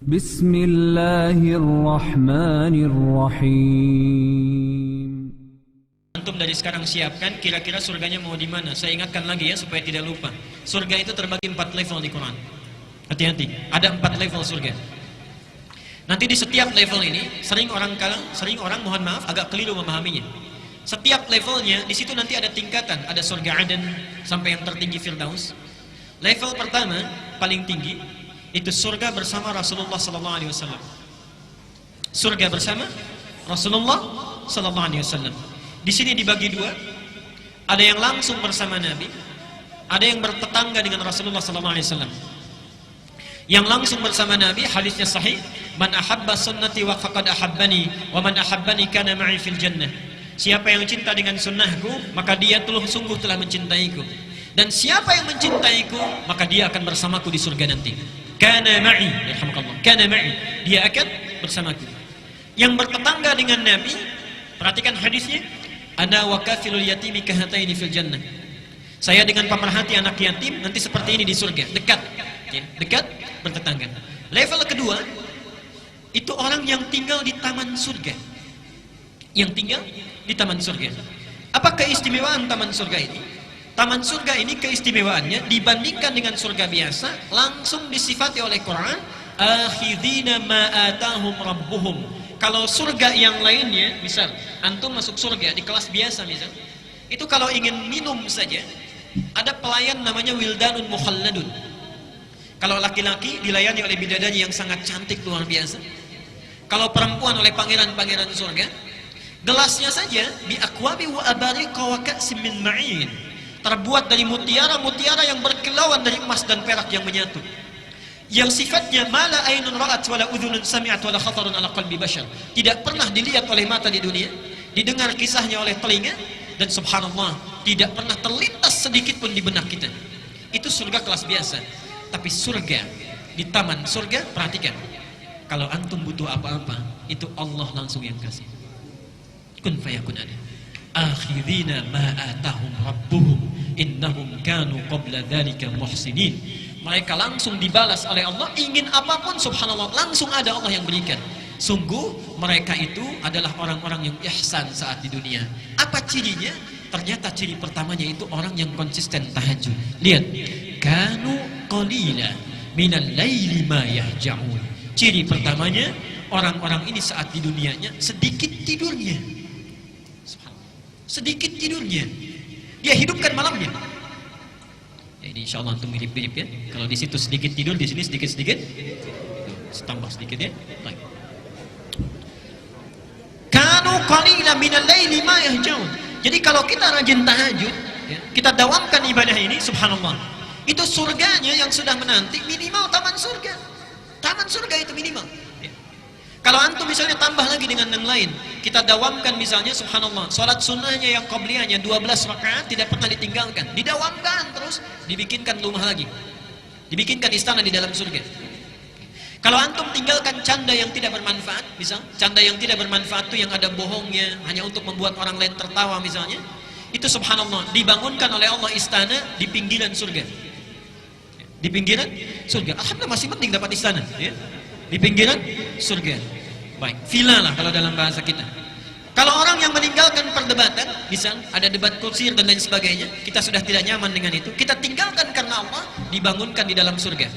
Bismillahirrahmanirrahim. Antum dari sekarang siapkan kira-kira surganya mau di mana. Saya ingatkan lagi ya supaya tidak lupa. Surga itu terbagi 4 level di Quran. Hati-hati, ada 4 level surga. Nanti di setiap level ini sering orang mohon maaf agak keliru memahaminya. Setiap levelnya di situ nanti ada tingkatan, ada surga Aden sampai yang tertinggi Firdaus. Level pertama paling tinggi itu surga bersama Rasulullah sallallahu alaihi wasallam. Surga bersama Rasulullah sallallahu alaihi wasallam. Di sini dibagi dua. Ada yang langsung bersama Nabi, ada yang bertetangga dengan Rasulullah sallallahu alaihi wasallam. Yang langsung bersama Nabi, hadisnya sahih, man ahabba sunnati wa faqad ahabbani wa man ahabbani kana ma'i fil jannah. Siapa yang cinta dengan sunnahku, maka dia sungguh telah mencintaiku. Dan siapa yang mencintaiku, maka dia akan bersamaku di surga nanti. Kana ma'i, yarhamukallah. Kana ma'i, dia akan bersamaku. Yang bertetangga dengan Nabi, perhatikan hadisnya, ana wa kafilul yatimi kahataini fil jannah. Saya dengan pemerhati anak yatim nanti seperti ini di surga, dekat. Ya, dekat, bertetangga. Level kedua itu orang yang tinggal di taman surga. Yang tinggal di taman surga. Apa keistimewaan taman surga ini? Taman surga ini keistimewaannya dibandingkan dengan surga biasa langsung disifati oleh Quran, akhidina ma atahum rabbuhum. Kalau surga yang lainnya, misal antum masuk surga di kelas biasa misal, itu kalau ingin minum saja ada pelayan namanya wildanun mukhalladun. Kalau laki-laki dilayani oleh bidadari yang sangat cantik luar biasa. Kalau perempuan oleh pangeran-pangeran surga, gelasnya saja bi aqwabi wa abariqa wa ka'sim min ma'in, terbuat dari mutiara-mutiara yang berkilauan dari emas dan perak yang menyatu. Yang sifatnya mala ainun ra'at wala udhunun sami'at wala khatarun ala qalbi bashar. Tidak pernah dilihat oleh mata di dunia, didengar kisahnya oleh telinga, dan subhanallah tidak pernah terlintas sedikit pun di benak kita. Itu surga kelas biasa. Tapi surga, di taman surga, perhatikan, kalau antum butuh apa-apa, itu Allah langsung yang kasih. Kun fayakun ada. Akhirina ma atahum rabbuhum innahum kanu qabla dzalika muhsinin. Mereka langsung dibalas oleh Allah, ingin apapun subhanallah langsung ada Allah yang berikan. Sungguh mereka itu adalah orang-orang yang ihsan saat di dunia. Apa cirinya? Ternyata ciri pertamanya itu orang yang konsisten tahajud. Lihat, kanu qalila minal laili ma yahja'un. Ciri pertamanya, orang-orang ini saat di dunianya sedikit tidurnya. Sedikit tidurnya. Dia hidupkan malamnya. Ya, ini insyaallah antum mirip-mirip ya. Kalau di situ sedikit tidur, di sini sedikit-sedikit. Tambah sedikit ya. Baik. Kanu qalila minal laili ma yahja'un. Jadi kalau kita rajin tahajud, ya, kita dawamkan ibadah ini, subhanallah, itu surganya yang sudah menanti minimal taman surga. Taman surga itu minimal. Ya. Kalau antum misalnya tambah lagi dengan yang lain, kita dawamkan misalnya, subhanallah, sholat sunnahnya yang qabliyahnya 12 rakaat tidak pernah ditinggalkan, didawamkan terus, dibikinkan rumah lagi, dibikinkan istana di dalam surga. Kalau antum tinggalkan canda yang tidak bermanfaat, misal canda yang tidak bermanfaat itu yang ada bohongnya hanya untuk membuat orang lain tertawa misalnya, itu subhanallah dibangunkan oleh Allah istana di pinggiran surga. Di pinggiran surga. Alhamdulillah masih penting dapat istana, ya. Di pinggiran surga. Baik, villa lah kalau dalam bahasa kita. Kalau orang yang meninggalkan perdebatan, misal ada debat kusir dan lain sebagainya, kita sudah tidak nyaman dengan itu, kita tinggalkan karena Allah, dibangunkan di dalam surga.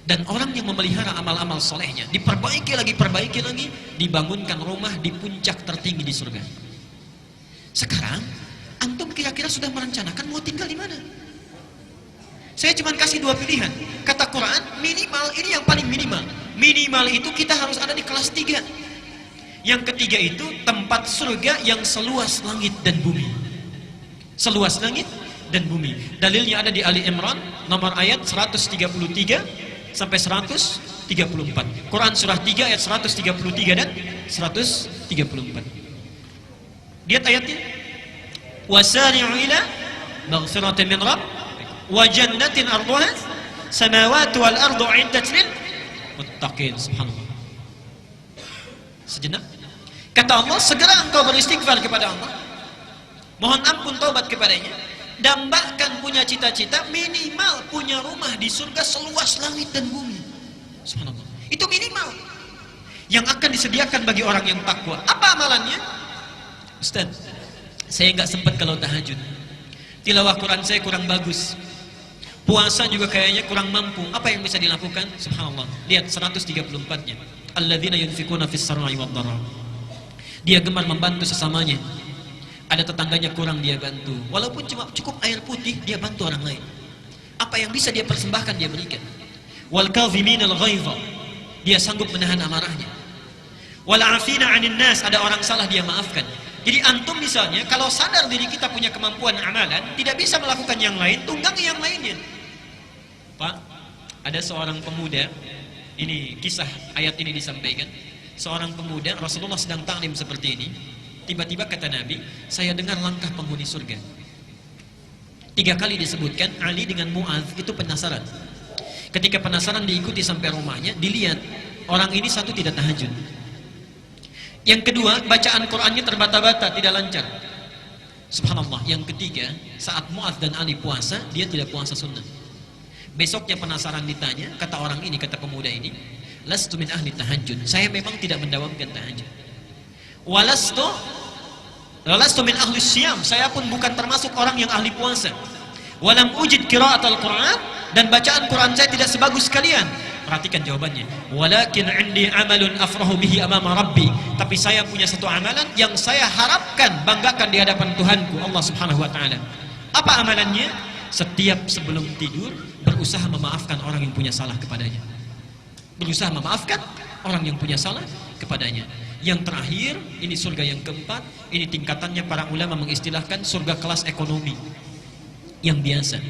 Dan orang yang memelihara amal-amal solehnya, diperbaiki lagi, dibangunkan rumah di puncak tertinggi di surga. Sekarang, antum kira-kira sudah merencanakan mau tinggal di mana? Saya cuma kasih 2 pilihan. Kata Quran, minimal, ini yang paling minimal. Minimal itu kita harus ada di kelas 3. Yang ketiga itu tempat surga yang seluas langit dan bumi. Seluas langit dan bumi. Dalilnya ada di Ali Imran, nomor ayat 133 sampai 134. Quran surah 3 ayat 133 dan 134. Lihat ayatnya. Wasari'u ila maghfiratin min rabb wa jannatin arduha samawati wal ardu 'iddat lil muttaqin. Subhanallah. Sejenak. Kata Allah, segera engkau beristighfar kepada Allah. Mohon ampun taubat kepadanya. Dan bahkan punya cita-cita minimal punya rumah di surga seluas langit dan bumi. Subhanallah. Itu minimal yang akan disediakan bagi orang yang takwa. Apa amalannya? Ustaz, saya nggak sempat kalau tahajud. Tilawah Quran saya kurang bagus. Puasa juga kayaknya kurang mampu. Apa yang bisa dilakukan? Subhanallah. Lihat 134-nya. Alladzina yunfikuna fis sarra'i wad dharra. Dia gemar membantu sesamanya. Ada tetangganya kurang dia bantu. Walaupun cuma cukup air putih, dia bantu orang lain. Apa yang bisa dia persembahkan dia berikan. Wal kadhiminal ghaidha. Dia sanggup menahan amarahnya. Wal 'afina 'anil nas, ada orang salah dia maafkan. Jadi antum misalnya kalau sadar diri kita punya kemampuan amalan, tidak bisa melakukan yang lain, tunggangi yang lainnya. Pak, ada seorang pemuda, ini kisah ayat ini disampaikan. Seorang pemuda, Rasulullah sedang taklim seperti ini. Tiba-tiba kata Nabi, saya dengar langkah penghuni surga. 3 kali disebutkan, Ali dengan Mu'adz itu penasaran. Ketika penasaran diikuti sampai rumahnya, dilihat orang ini satu tidak tahajud. Yang kedua, bacaan Qur'annya terbata-bata, tidak lancar. Subhanallah. Yang ketiga, saat Mu'adz dan Ali puasa, dia tidak puasa sunnah. Besoknya penasaran ditanya, kata orang ini, kata pemuda ini, lastu min ahli tahajud. Saya memang tidak mendawamkan tahajud. Walastu min ahli syam. Saya pun bukan termasuk orang yang ahli puasa. Walam ujid qiraatal Qur'an, dan bacaan Quran saya tidak sebagus kalian. Perhatikan jawabannya. Walakin 'indi 'amalun afrahu bihi amama rabbi. Tapi saya punya satu amalan yang saya harapkan banggakan di hadapan Tuhanku Allah Subhanahu wa taala. Apa amalannya? Setiap sebelum tidur berusaha memaafkan orang yang punya salah kepadanya. Berusaha memaafkan orang yang punya salah kepadanya. Yang terakhir, ini surga yang keempat, ini tingkatannya para ulama mengistilahkan surga kelas ekonomi yang biasa.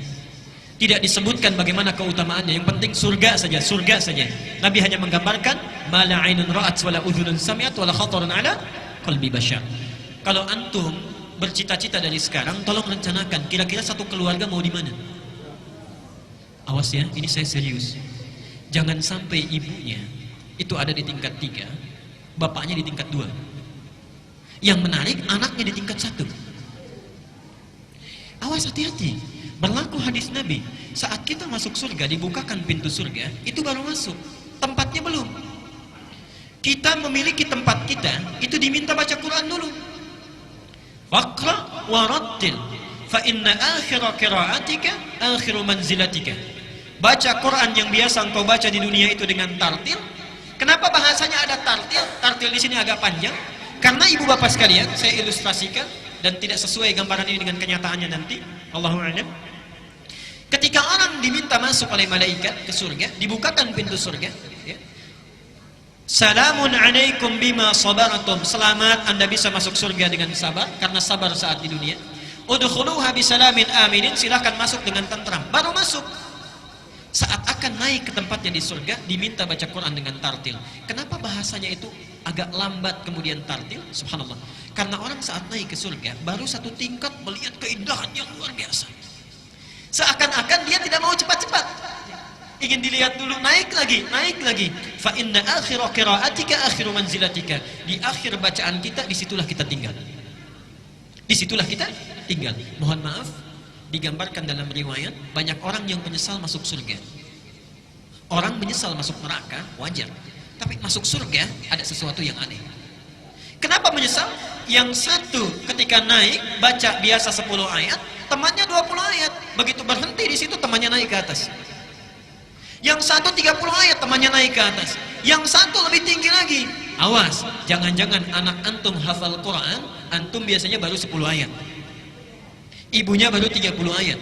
Tidak disebutkan bagaimana keutamaannya, yang penting surga saja, surga saja. Nabi hanya menggambarkan mala ainun ra'at wala udhunun sami'at wala khatarun ala qalbi bashar. Kalau antum bercita-cita dari sekarang, tolong rencanakan kira-kira satu keluarga mau di mana. Awas ya, ini saya serius. Jangan sampai ibunya itu ada di tingkat 3, bapaknya di tingkat 2. Yang menarik, anaknya di tingkat 1. Awas, hati-hati. Berlaku hadis Nabi, saat kita masuk surga, dibukakan pintu surga, itu baru masuk, tempatnya belum. Kita memiliki tempat kita, itu diminta baca Quran dulu. Faqra warattil, fa inna akhira qiraatika akhiru manzilatika. Baca Quran yang biasa engkau baca di dunia itu dengan tartil. Kenapa bahasanya ada tartil? Tartil di sini agak panjang, karena ibu bapak sekalian, saya ilustrasikan dan tidak sesuai gambaran ini dengan kenyataannya nanti. Allahu a'lam. Ketika orang diminta masuk oleh malaikat ke surga, dibukakan pintu surga, ya. Salamun alaikum bima sabaratum. Selamat, Anda bisa masuk surga dengan sabar, karena sabar saat di dunia. Udkhuluha bisalamin aminin. Silahkan masuk dengan tentram. Baru masuk. Saat akan naik ke tempatnya di surga, diminta baca Quran dengan tartil. Kenapa bahasanya itu agak lambat kemudian tartil? Subhanallah. Karena orang saat naik ke surga, baru satu tingkat melihat keindahan yang luar biasa. Seakan-akan dia tidak mau cepat-cepat, ingin dilihat dulu, naik lagi, naik lagi. Fa inna akhira qiraatika akhiru manzilatika. Di akhir bacaan kita, disitulah kita tinggal. Disitulah kita tinggal. Mohon maaf, digambarkan dalam riwayat, banyak orang yang menyesal masuk surga. Orang menyesal masuk neraka, wajar. Tapi masuk surga, ada sesuatu yang aneh. Kenapa menyesal? Yang satu ketika naik, baca biasa 10 ayat, temannya 20 ayat. Begitu berhenti di situ, temannya naik ke atas. Yang satu 30 ayat, temannya naik ke atas. Yang satu lebih tinggi lagi. Awas, jangan-jangan anak antum hafal Quran, antum biasanya baru 10 ayat. Ibunya baru 30 ayat.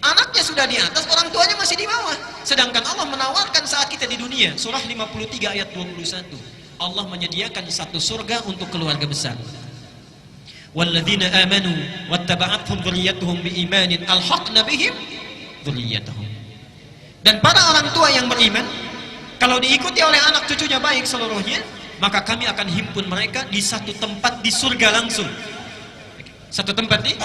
Anaknya sudah di atas, orang tuanya masih di bawah. Sedangkan Allah menawarkan saat kita di dunia. Surah 53 ayat 21. Allah menyediakan satu surga untuk keluarga besar. Walladzina amanu wattaba'athum dzurriyyatuhum biimanin alhaqna bihim dzurriyyatahum. Dan para orang tua yang beriman, kalau diikuti oleh anak cucunya baik seluruhnya, maka kami akan himpun mereka di satu tempat di surga langsung. Satu tempat di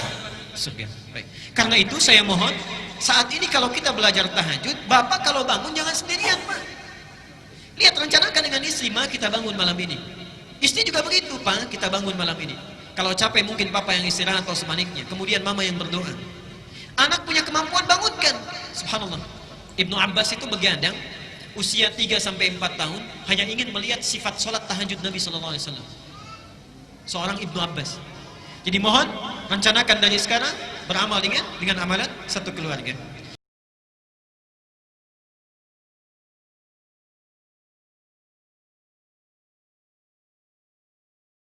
surga. Baik. Karena itu saya mohon, saat ini kalau kita belajar tahajud, bapak kalau bangun jangan sendirian, Pak. Lihat, rencanakan dengan istri, Ma, kita bangun malam ini. Istri juga begitu, Pak, kita bangun malam ini. Kalau capek mungkin papa yang istirahat atau sebaliknya. Kemudian mama yang berdoa. Anak punya kemampuan, bangunkan. Subhanallah. Ibnu Abbas itu begadang usia 3 sampai 4 tahun hanya ingin melihat sifat sholat tahajud Nabi sallallahu alaihi wasallam. Seorang Ibnu Abbas. Jadi mohon rencanakan dari sekarang beramal dengan amalan satu keluarga.